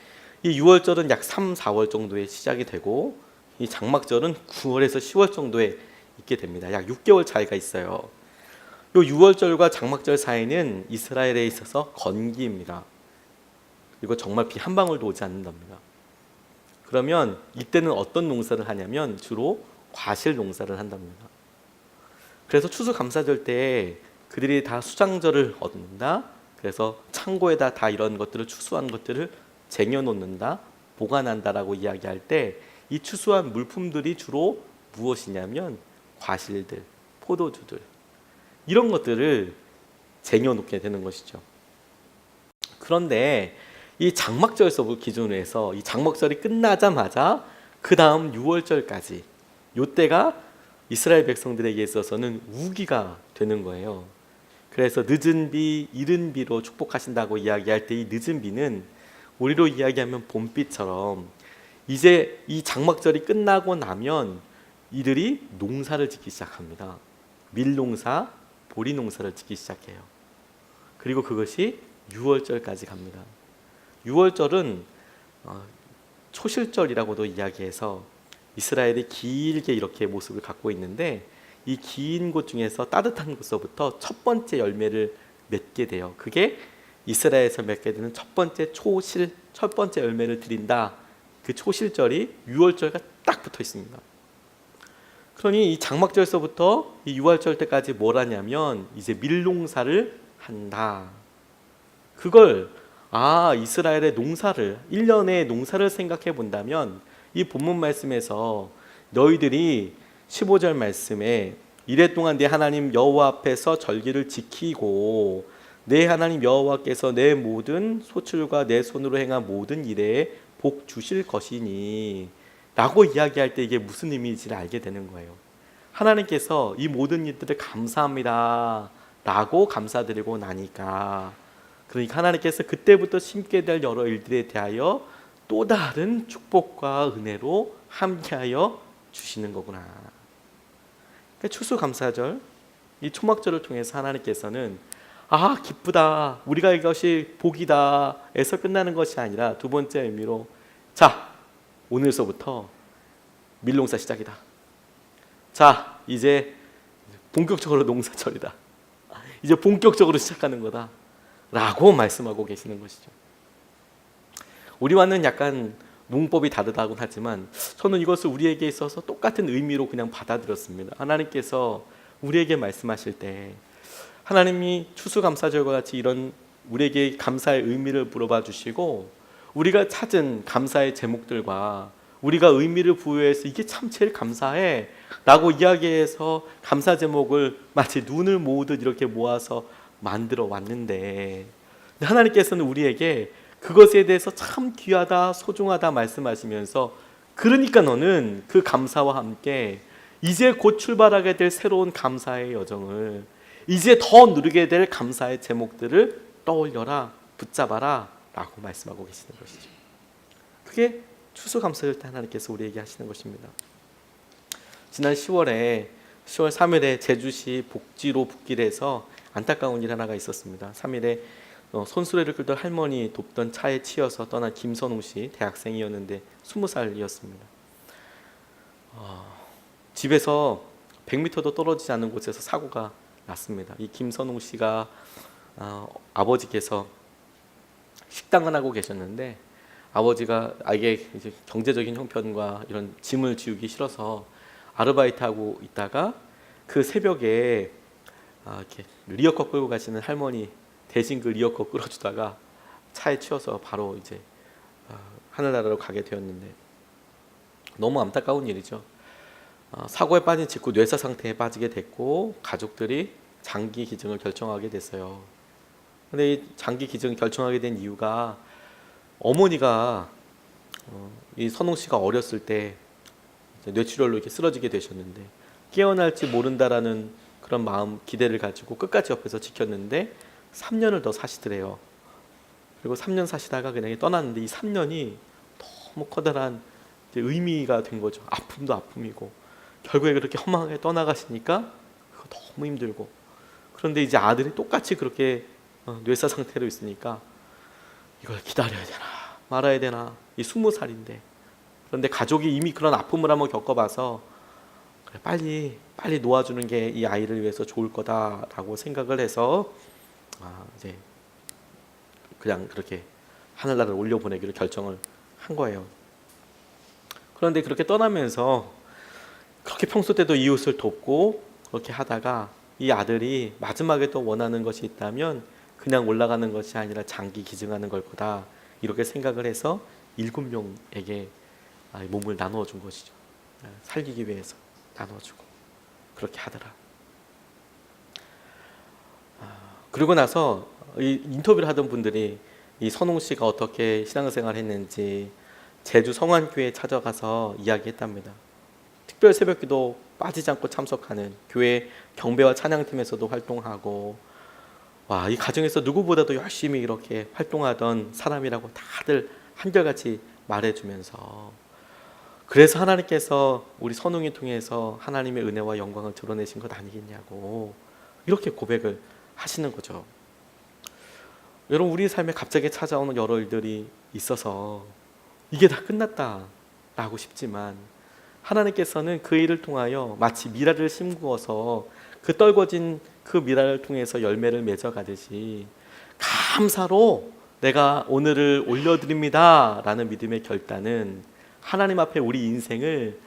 이 유월절은 약 3, 4월 정도에 시작이 되고 이 장막절은 9월에서 10월 정도에 있게 됩니다. 약 6개월 차이가 있어요. 요 유월절과 장막절 사이는 이스라엘에 있어서 건기입니다. 그리고 정말 비 한 방울도 오지 않는답니다. 그러면 이때는 어떤 농사를 하냐면 주로 과실 농사를 한답니다. 그래서 추수감사절 때 그들이 다 수장절을 얻는다. 그래서 창고에다 다 이런 것들을 추수한 것들을 쟁여놓는다, 보관한다라고 이야기할 때 이 추수한 물품들이 주로 무엇이냐면 과실들, 포도주들, 이런 것들을 쟁여놓게 되는 것이죠. 그런데 이 장막절서부터 기준으로 해서 이 장막절이 끝나자마자 그 다음 6월절까지, 이때가 이스라엘 백성들에게 있어서는 우기가 되는 거예요. 그래서 늦은 비, 이른 비로 축복하신다고 이야기할 때 이 늦은 비는 우리로 이야기하면 봄비처럼 이제 이 장막절이 끝나고 나면 이들이 농사를 짓기 시작합니다. 밀농사, 보리농사를 짓기 시작해요. 그리고 그것이 6월절까지 갑니다. 6월절은 초실절이라고도 이야기해서 이스라엘이 길게 이렇게 모습을 갖고 있는데 이 긴 곳 중에서 따뜻한 곳서부터 첫 번째 열매를 맺게 돼요. 그게 이스라엘에서 맺게 되는 첫 번째 초실, 첫 번째 열매를 드린다. 그 초실절이 6월절과 딱 붙어 있습니다. 그러니 이 장막절서부터 이 6월절 때까지 뭘 하냐면 이제 밀농사를 한다. 그걸 이스라엘의 농사를, 1년의 농사를 생각해 본다면 이 본문 말씀에서 너희들이 15절 말씀에 이래 동안 내 하나님 여호와 앞에서 절기를 지키고 내 하나님 여호와께서 내 모든 소출과 내 손으로 행한 모든 일에 복 주실 것이니 라고 이야기할 때 이게 무슨 의미인지를 알게 되는 거예요. 하나님께서 이 모든 일들을 감사합니다 라고 감사드리고 나니까, 그러니까 하나님께서 그때부터 심게 될 여러 일들에 대하여 또 다른 축복과 은혜로 함께하여 주시는 거구나. 그러니까 추수감사절, 이 초막절을 통해서 하나님께서는 기쁘다, 우리가 이것이 복이다 에서 끝나는 것이 아니라 두 번째 의미로 자, 오늘서부터 밀농사 시작이다. 자, 이제 본격적으로 농사철이다. 이제 본격적으로 시작하는 거다 라고 말씀하고 계시는 것이죠. 우리와는 약간 문법이 다르다고는 하지만 저는 이것을 우리에게 있어서 똑같은 의미로 그냥 받아들였습니다. 하나님께서 우리에게 말씀하실 때 하나님이 추수감사절과 같이 이런 우리에게 감사의 의미를 물어봐 주시고 우리가 찾은 감사의 제목들과 우리가 의미를 부여해서 이게 참 제일 감사해 라고 이야기해서 감사 제목을 마치 눈을 모으듯 이렇게 모아서 만들어 왔는데 하나님께서는 우리에게 그것에 대해서 참 귀하다 소중하다 말씀하시면서 그러니까 너는 그 감사와 함께 이제 곧 출발하게 될 새로운 감사의 여정을 이제 더 누리게 될 감사의 제목들을 떠올려라 붙잡아라 라고 말씀하고 계시는 것이죠. 그게 추수감사절 때 하나님께서 우리에게 하시는 것입니다. 지난 10월 3일에 제주시 복지로 복길에서 안타까운 일 하나가 있었습니다. 3일에 손수레를 끌던 할머니 돕던 차에 치여서 떠난 김선웅 씨 대학생이었는데 20살이었습니다. 집에서 100m도 떨어지지 않은 곳에서 사고가 났습니다. 이 김선웅 씨가 아버지께서 식당을 하고 계셨는데 아버지가 아이의 이제 경제적인 형편과 이런 짐을 지우기 싫어서 아르바이트하고 있다가 그 새벽에 이렇게 리어커 끌고 가시는 할머니 대신 그 리어커 끌어주다가 차에 치여서 바로 이제 하늘나라로 가게 되었는데 너무 안타까운 일이죠. 사고에 빠진 직후 뇌사 상태에 빠지게 됐고 가족들이 장기 기증을 결정하게 됐어요. 근데 이 장기 기증을 결정하게 된 이유가 어머니가 이 선웅 씨가 어렸을 때 뇌출혈로 이렇게 쓰러지게 되셨는데 깨어날지 모른다라는 그런 마음 기대를 가지고 끝까지 옆에서 지켰는데 3년을 더 사시더래요. 그리고 3년 사시다가 그냥 떠났는데 이 3년이 너무 커다란 의미가 된 거죠. 아픔도 아픔이고 결국에 그렇게 허망하게 떠나가시니까 그거 너무 힘들고 그런데 이제 아들이 똑같이 그렇게 뇌사 상태로 있으니까 이걸 기다려야 되나 말아야 되나 이 20살인데 그런데 가족이 이미 그런 아픔을 한번 겪어봐서 그래, 빨리 놓아주는 게 이 아이를 위해서 좋을 거다라고 생각을 해서 이제 그냥 그렇게 하늘나라를 올려보내기로 결정을 한 거예요. 그런데 그렇게 떠나면서 그렇게 평소 때도 이웃을 돕고 그렇게 하다가 이 아들이 마지막에 또 원하는 것이 있다면 그냥 올라가는 것이 아니라 장기 기증하는 걸 거다 이렇게 생각을 해서 7명에게 몸을 나누어 준 것이죠. 살리기 위해서 나눠주고 그렇게 하더라. 그리고 나서 이 인터뷰를 하던 분들이 이 선웅 씨가 어떻게 신앙생활을 했는지 제주 성안교회에 찾아가서 이야기했답니다. 특별 새벽기도 빠지지 않고 참석하는 교회 경배와 찬양팀에서도 활동하고 이 가정에서 누구보다도 열심히 이렇게 활동하던 사람이라고 다들 한결같이 말해주면서 그래서 하나님께서 우리 선웅이 통해서 하나님의 은혜와 영광을 드러내신 것 아니겠냐고 이렇게 고백을 하시는 거죠. 여러분 우리 삶에 갑자기 찾아오는 여러 일들이 있어서 이게 다 끝났다라고 싶지만 하나님께서는 그 일을 통하여 마치 미라를 심구어서 그 떨궈진 그 미라를 통해서 열매를 맺어가듯이 감사로 내가 오늘을 올려드립니다 라는 믿음의 결단은 하나님 앞에 우리 인생을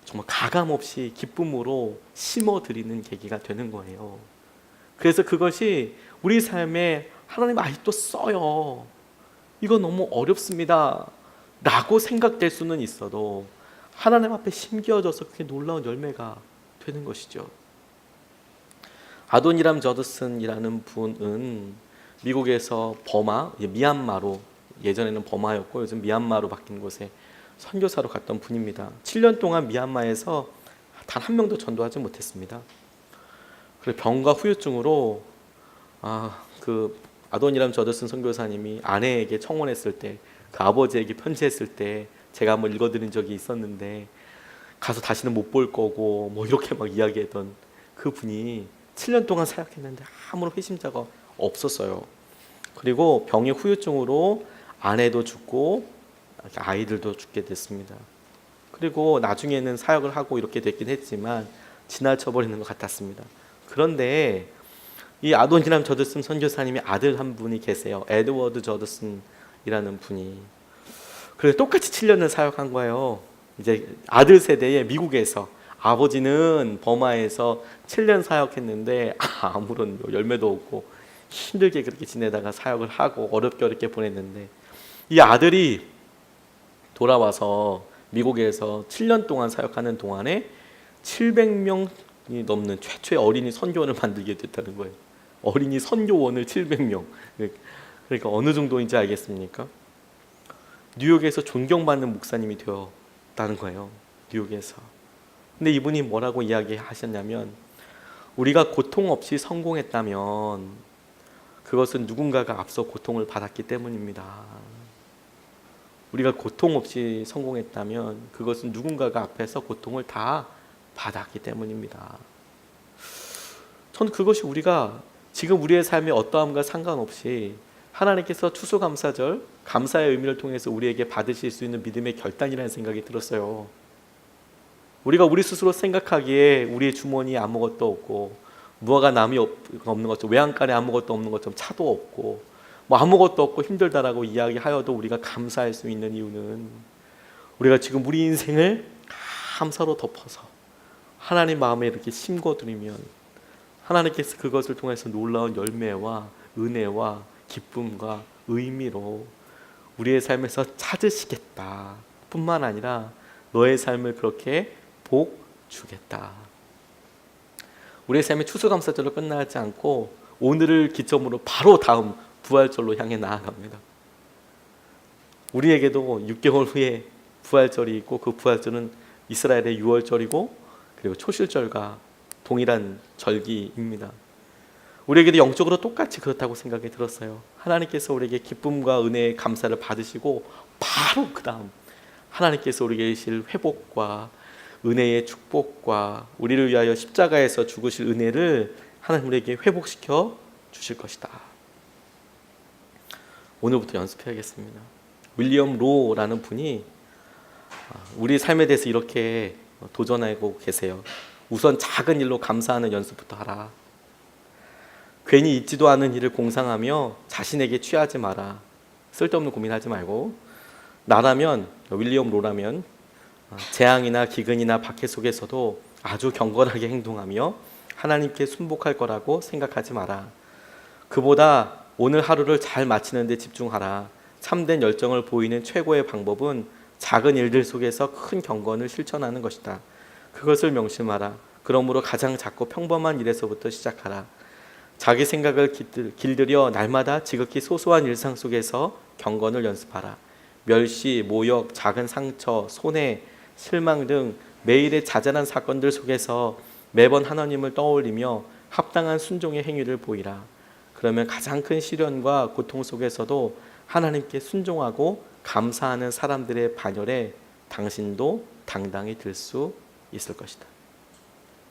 정말 가감없이 기쁨으로 심어드리는 계기가 되는 거예요. 그래서 그것이 우리 삶에 하나님 아직도 써요 이거 너무 어렵습니다 라고 생각될 수는 있어도 하나님 앞에 심겨져서 그게 놀라운 열매가 되는 것이죠. 아도니람 저드슨이라는 분은 미국에서 버마, 미얀마로 예전에는 버마였고 요즘 미얀마로 바뀐 곳에 선교사로 갔던 분입니다. 7년 동안 미얀마에서 단 한 명도 전도하지 못했습니다. 그리고 병과 후유증으로 그 아도니람 저드슨 선교사님이 아내에게 청혼했을 때 그 아버지에게 편지했을 때 제가 한번 읽어드린 적이 있었는데 가서 다시는 못 볼 거고 뭐 이렇게 막 이야기했던 그 분이 7년 동안 사역했는데 아무런 회심자가 없었어요. 그리고 병의 후유증으로 아내도 죽고 아이들도 죽게 됐습니다. 그리고 나중에는 사역을 하고 이렇게 됐긴 했지만 지나쳐 버리는 것 같았습니다. 그런데 이 아도니람 저드슨 선교사님의 아들 한 분이 계세요. 에드워드 저드슨이라는 분이. 그래서 똑같이 7년을 사역한 거예요. 이제 아들 세대에 미국에서, 아버지는 버마에서 7년 사역했는데 아무런 열매도 없고 힘들게 그렇게 지내다가 사역을 하고 어렵게 보냈는데, 이 아들이 돌아와서 미국에서 7년 동안 사역하는 동안에 700명이 넘는 최초의 어린이 선교원을 만들게 됐다는 거예요. 어린이 선교원을 700명. 그러니까 어느 정도인지 알겠습니까? 뉴욕에서 존경받는 목사님이 되었다는 거예요. 뉴욕에서. 근데 이분이 뭐라고 이야기하셨냐면, 우리가 고통 없이 성공했다면 그것은 누군가가 앞서 고통을 받았기 때문입니다. 우리가 고통 없이 성공했다면 그것은 누군가가 앞에서 고통을 다 받았기 때문입니다. 저는 그것이 우리가 지금 우리의 삶의 어떠함과 상관없이 하나님께서 추수감사절, 감사의 의미를 통해서 우리에게 받으실 수 있는 믿음의 결단이라는 생각이 들었어요. 우리가 우리 스스로 생각하기에 우리의 주머니에 아무것도 없고, 무화과 나무 없는 것처럼, 외양간에 아무것도 없는 것처럼, 차도 없고 뭐 아무것도 없고 힘들다라고 이야기하여도 우리가 감사할 수 있는 이유는, 우리가 지금 우리 인생을 감사로 덮어서 하나님 마음에 이렇게 심겨드리면 하나님께서 그것을 통해서 놀라운 열매와 은혜와 기쁨과 의미로 우리의 삶에서 찾으시겠다 뿐만 아니라 너의 삶을 그렇게 복 주겠다. 우리의 삶의 추수감사절로 끝나지 않고 오늘을 기점으로 바로 다음 부활절로 향해 나아갑니다. 우리에게도 6개월 후에 부활절이 있고, 그 부활절은 이스라엘의 유월절이고 그리고 초실절과 동일한 절기입니다. 우리에게도 영적으로 똑같이 그렇다고 생각이 들었어요. 하나님께서 우리에게 기쁨과 은혜의 감사를 받으시고 바로 그 다음 하나님께서 우리에게 주실 회복과 은혜의 축복과 우리를 위하여 십자가에서 죽으실 은혜를 하나님 우리에게 회복시켜 주실 것이다. 오늘부터 연습해야겠습니다. 윌리엄 로라는 분이 우리 삶에 대해서 이렇게 도전하고 계세요. 우선 작은 일로 감사하는 연습부터 하라. 괜히 있지도 않은 일을 공상하며 자신에게 취하지 마라. 쓸데없는 고민하지 말고, 나라면, 윌리엄 로라면 재앙이나 기근이나 박해 속에서도 아주 경건하게 행동하며 하나님께 순복할 거라고 생각하지 마라. 그보다 오늘 하루를 잘 마치는 데 집중하라. 참된 열정을 보이는 최고의 방법은 작은 일들 속에서 큰 경건을 실천하는 것이다. 그것을 명심하라. 그러므로 가장 작고 평범한 일에서부터 시작하라. 자기 생각을 길들여 날마다 지극히 소소한 일상 속에서 경건을 연습하라. 멸시, 모욕, 작은 상처, 손해, 실망 등 매일의 자잘한 사건들 속에서 매번 하나님을 떠올리며 합당한 순종의 행위를 보이라. 그러면 가장 큰 시련과 고통 속에서도 하나님께 순종하고 감사하는 사람들의 반열에 당신도 당당히 들 수 있을 것이다.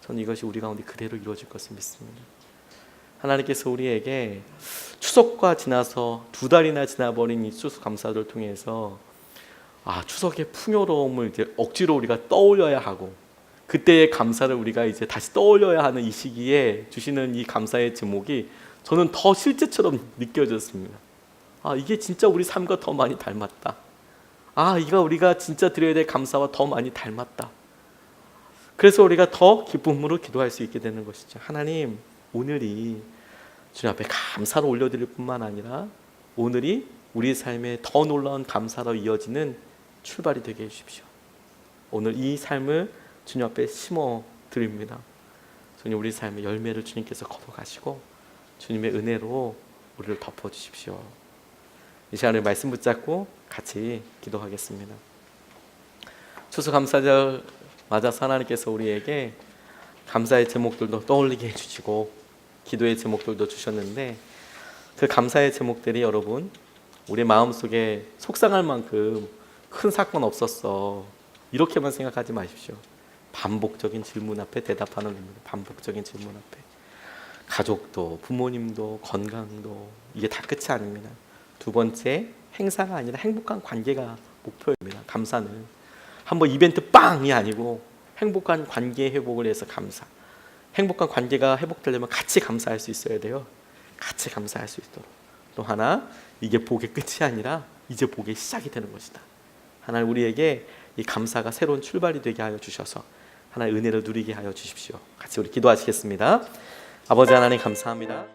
저는 이것이 우리 가운데 그대로 이루어질 것을 믿습니다. 하나님께서 우리에게 추석과 지나서 2달이나 지나버린 이 추수감사절을 통해서 추석의 풍요로움을 이제 억지로 우리가 떠올려야 하고, 그때의 감사를 우리가 이제 다시 떠올려야 하는 이 시기에 주시는 이 감사의 제목이 저는 더 실제처럼 느껴졌습니다. 이게 진짜 우리 삶과 더 많이 닮았다. 이거 우리가 진짜 드려야 될 감사와 더 많이 닮았다. 그래서 우리가 더 기쁨으로 기도할 수 있게 되는 것이죠. 하나님, 오늘이 주님 앞에 감사로 올려드릴 뿐만 아니라 오늘이 우리 삶에 더 놀라운 감사로 이어지는 출발이 되게 해주십시오. 오늘 이 삶을 주님 앞에 심어 드립니다. 주님, 우리 삶의 열매를 주님께서 거둬가시고 주님의 은혜로 우리를 덮어주십시오. 이 시간에 말씀 붙잡고 같이 기도하겠습니다. 추수감사절 맞아서 하나님께서 우리에게 감사의 제목들도 떠올리게 해주시고 기도의 제목들도 주셨는데, 그 감사의 제목들이 여러분 우리 마음속에 속상할 만큼 큰 사건 없었어 이렇게만 생각하지 마십시오. 반복적인 질문 앞에 대답하는 겁니다. 반복적인 질문 앞에 가족도 부모님도 건강도 이게 다 끝이 아닙니다. 두 번째, 행사가 아니라 행복한 관계가 목표입니다. 감사는 한번 이벤트 빵이 아니고 행복한 관계 회복을 위해서 감사. 행복한 관계가 회복되려면 같이 감사할 수 있어야 돼요. 같이 감사할 수 있도록. 또 하나, 이게 복의 끝이 아니라 이제 복의 시작이 되는 것이다. 하나님 우리에게 이 감사가 새로운 출발이 되게 하여 주셔서 하나님의 은혜를 누리게 하여 주십시오. 같이 우리 기도하시겠습니다. 아버지 하나님 감사합니다.